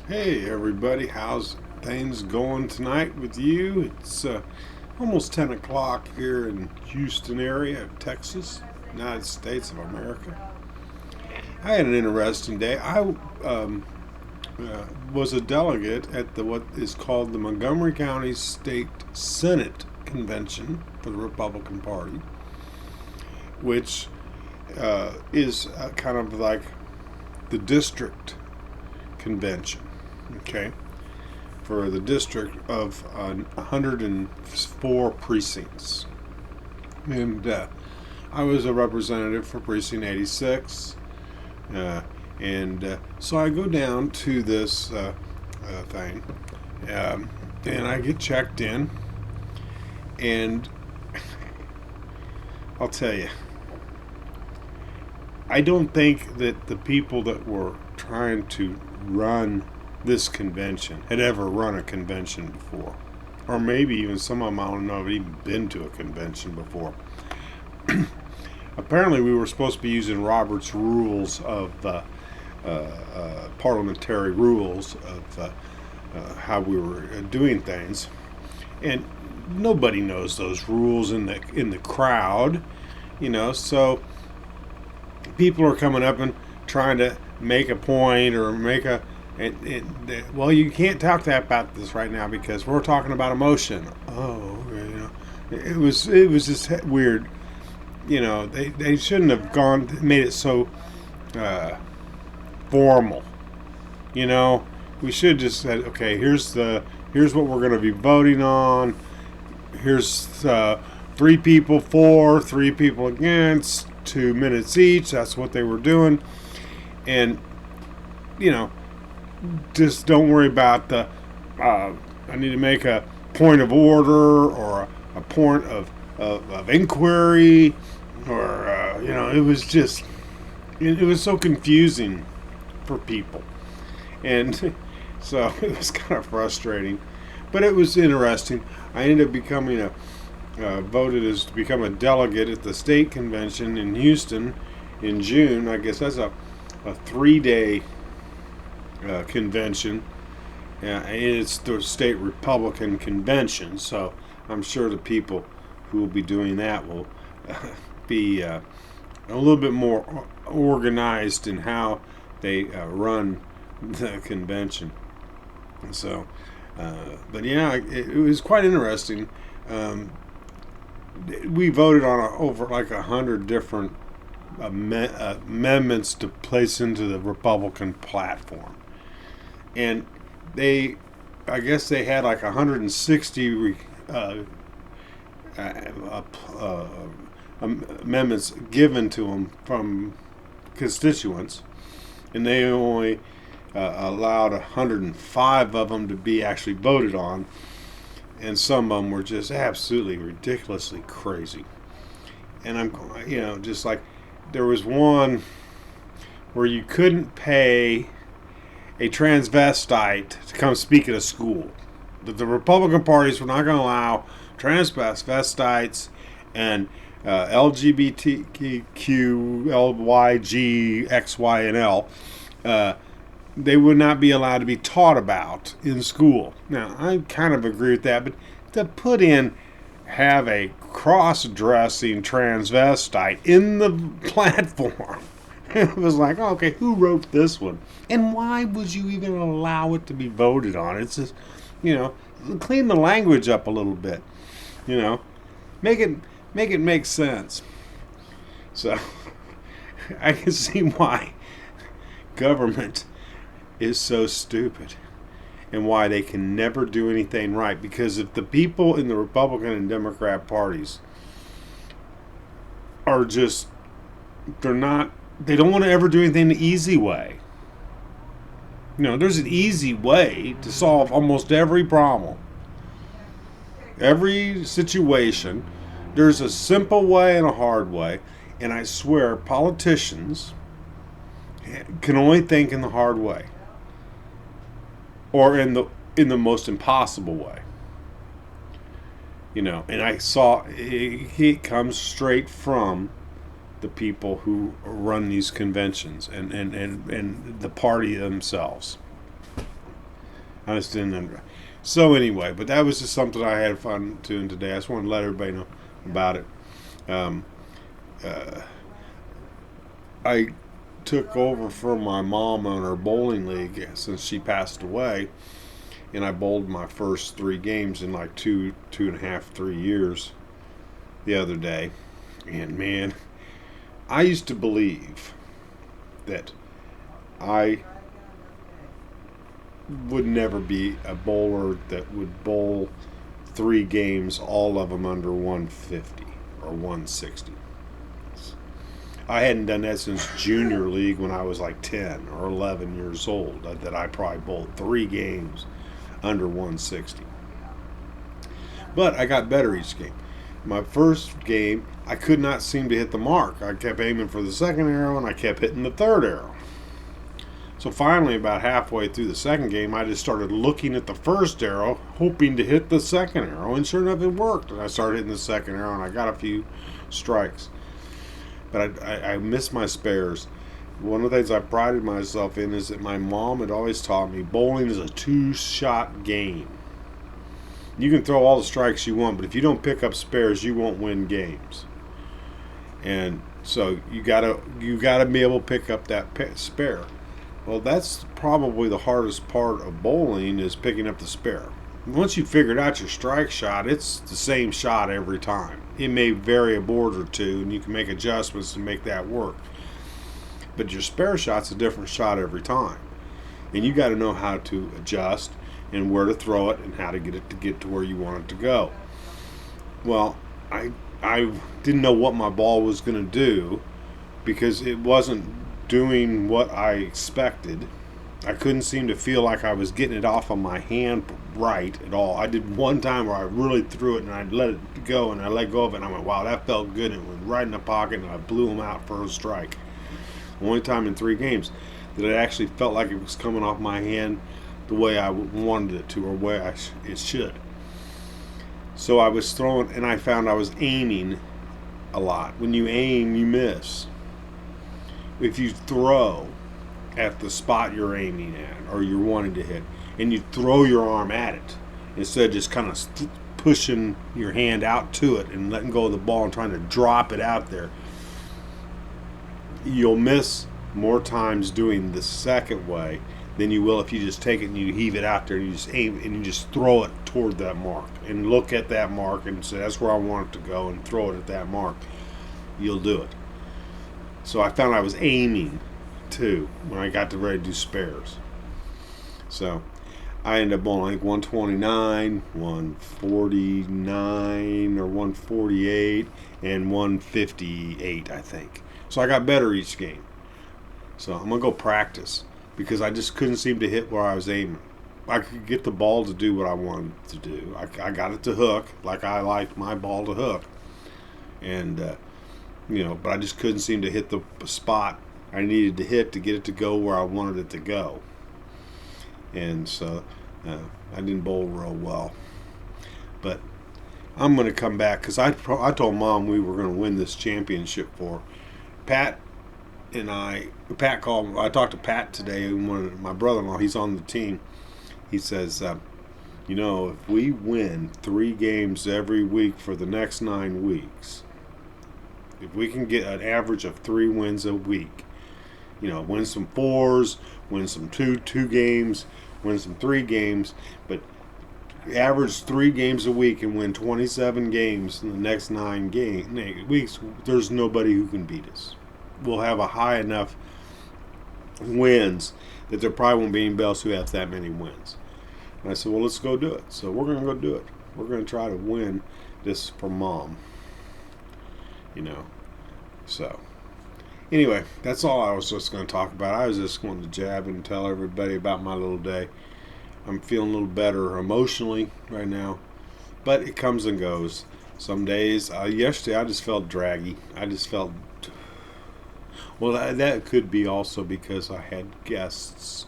Hey everybody, how's things going tonight with you? It's almost 10 o'clock here in Houston area of Texas, United States of America. I had an interesting day. I was a delegate at the what is called the Montgomery County State Senate Convention for the Republican Party, which is kind of like the district convention. Okay, for the district of 104 precincts. And I was a representative for precinct 86. And so I go down to this thing, and I get checked in. And I'll tell you, I don't think that the people that were trying to run this convention had ever run a convention before. Or maybe even some of them, I don't know, have even been to a convention before. Apparently, we were supposed to be using Robert's rules of parliamentary rules of how we were doing things, and nobody knows those rules in the crowd, So people are coming up and trying to make a point or make a well, you can't talk that about this right now because we're talking about emotion. Oh, it was just weird. They shouldn't have made it so formal. We should just said, okay, here's what we're going to be voting on. Here's 3 people for, 3 people against, 2 minutes each. That's what they were doing, and just don't worry about the I need to make a point of order or a point of inquiry, or it was just it was so confusing for people, and so it was kind of frustrating, but it was interesting. I ended up becoming voted as to become a delegate at the state convention in Houston in June. I guess that's a 3-day convention. It's the state Republican convention, so I'm sure the people who will be doing that will be a little bit more organized in how they run the convention. So, but yeah, it was quite interesting. We voted on over like 100 different amendments to place into the Republican platform. And I guess they had like 160 amendments given to them from constituents, and they only allowed 105 of them to be actually voted on, and some of them were just absolutely ridiculously crazy. And I'm, just like, there was one where you couldn't pay a transvestite to come speak at a school. That the Republican parties were not going to allow transvestites and LGBTQ, LYG, X, Y, and L. They would not be allowed to be taught about in school. Now, I kind of agree with that, but to put in have a cross-dressing transvestite in the platform, it was like, oh, okay, who wrote this one? And why would you even allow it to be voted on? It's just, clean the language up a little bit. Make it make sense. So I can see why government is so stupid and why they can never do anything right. Because if the people in the Republican and Democrat parties are just, they don't want to ever do anything the easy way. There's an easy way to solve almost every problem. Every situation, there's a simple way and a hard way. And I swear, politicians can only think in the hard way, or in the most impossible way. And I saw it comes straight from the people who run these conventions and the party themselves. I just didn't. So anyway, but that was just something I had fun doing today. I just wanted to let everybody know about it. Um, uh, I took over from my mom on her bowling league since she passed away, and I bowled my first 3 games in like 2.5, 3 years the other day. And man, I used to believe that I would never be a bowler that would bowl 3 games, all of them under 150 or 160. I hadn't done that since junior league when I was like 10 or 11 years old, that I probably bowled 3 games under 160. But I got better each game. My first game, I could not seem to hit the mark. I kept aiming for the second arrow and I kept hitting the third arrow. So finally, about halfway through the second game, I just started looking at the first arrow, hoping to hit the second arrow, and sure enough, it worked. And I started hitting the second arrow, and I got a few strikes. But I missed my spares. One of the things I prided myself in is that my mom had always taught me bowling is a 2-shot game. You can throw all the strikes you want, but if you don't pick up spares, you won't win games. And so you gotta be able to pick up that spare. Well, that's probably the hardest part of bowling is picking up the spare. Once you figured out your strike shot, it's the same shot every time. It may vary a board or two, and you can make adjustments to make that work. But your spare shot's a different shot every time. And you got to know how to adjust and where to throw it and how to get to where you want it to go. Well, I didn't know what my ball was going to do because it wasn't doing what I expected. I couldn't seem to feel like I was getting it off of my hand right at all. I did one time where I really threw it and I let it go and I let go of it and I went, wow, that felt good. And it went right in the pocket and I blew him out for a strike. Only time in 3 games that it actually felt like it was coming off my hand the way I wanted it to or the way it should. So I was throwing and I found I was aiming a lot. When you aim, you miss. If you throw at the spot you're aiming at or you're wanting to hit and you throw your arm at it instead of just kind of pushing your hand out to it and letting go of the ball and trying to drop it out there, you'll miss more times doing the second way than you will if you just take it and you heave it out there and you just aim and you just throw it toward that mark and look at that mark and say that's where I want it to go and throw it at that mark. You'll do it. So I found I was aiming too when I got to ready to do spares. So I ended up bowling like 129, 149 or 148 and 158, I think. So I got better each game. So I'm going to go practice because I just couldn't seem to hit where I was aiming. I could get the ball to do what I wanted to do. I got it to hook like I liked my ball to hook. And, but I just couldn't seem to hit the spot I needed to hit to get it to go where I wanted it to go. And so I didn't bowl real well. But I'm going to come back because I told Mom we were going to win this championship for Pat. And Pat called. I talked to Pat today, my brother-in-law. He's on the team. He says, if we win 3 games every week for the next 9 weeks, if we can get an average of 3 wins a week, win some 4s, win some 2 games, win some 3 games, but average 3 games a week and win 27 games in the next 9 weeks, there's nobody who can beat us. We'll have a high enough wins that there probably won't be anybody else who has that many wins. And I said, well, let's go do it. So we're going to go do it. We're going to try to win this for Mom. So anyway, that's all I was just going to talk about. I was just going to jab and tell everybody about my little day. I'm feeling a little better emotionally right now, but it comes and goes. Some days, yesterday I just felt draggy. I just felt, well, that could be also because I had guests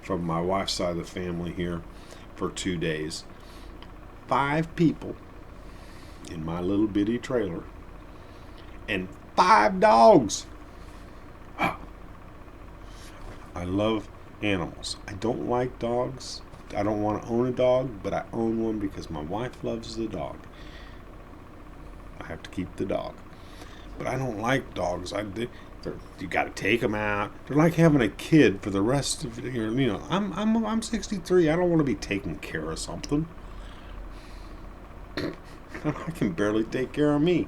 from my wife's side of the family here for 2 days. 5 people in my little bitty trailer and 5 dogs. I love animals. I don't like dogs, I don't want to own a dog, but I own one because my wife loves the dog. I have to keep the dog. But I don't like dogs. You got to take them out. They're like having a kid for the rest of your. I'm 63. I don't want to be taking care of something. I can barely take care of me.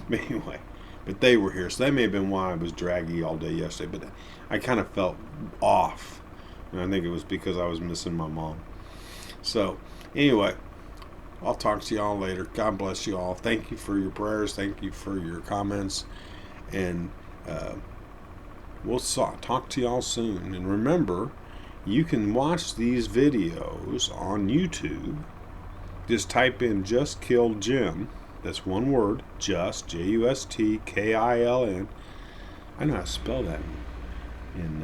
But anyway, but they were here, so that may have been why I was draggy all day yesterday. But I kind of felt off, and I think it was because I was missing my mom. So anyway, I'll talk to y'all later. God bless you all. Thank you for your prayers. Thank you for your comments, and we'll talk to y'all soon. And remember, you can watch these videos on YouTube. Just type in "Just Killed Jim." That's one word. Just JUSTKILN. I know how to spell that in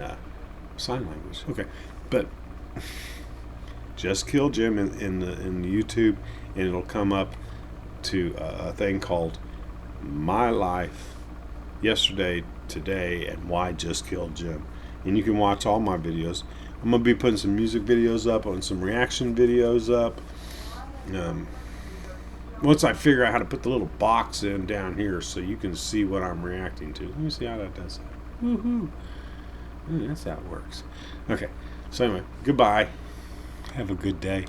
sign language. Okay, but Just Kill Jim in the YouTube, and it'll come up to a thing called My Life Yesterday, Today, and Why Just Killed Jim. And you can watch all my videos. I'm going to be putting some music videos up and some reaction videos up. Once I figure out how to put the little box in down here so you can see what I'm reacting to. Let me see how that does that. Woohoo. That's how it works. Okay, so anyway, goodbye. Have a good day.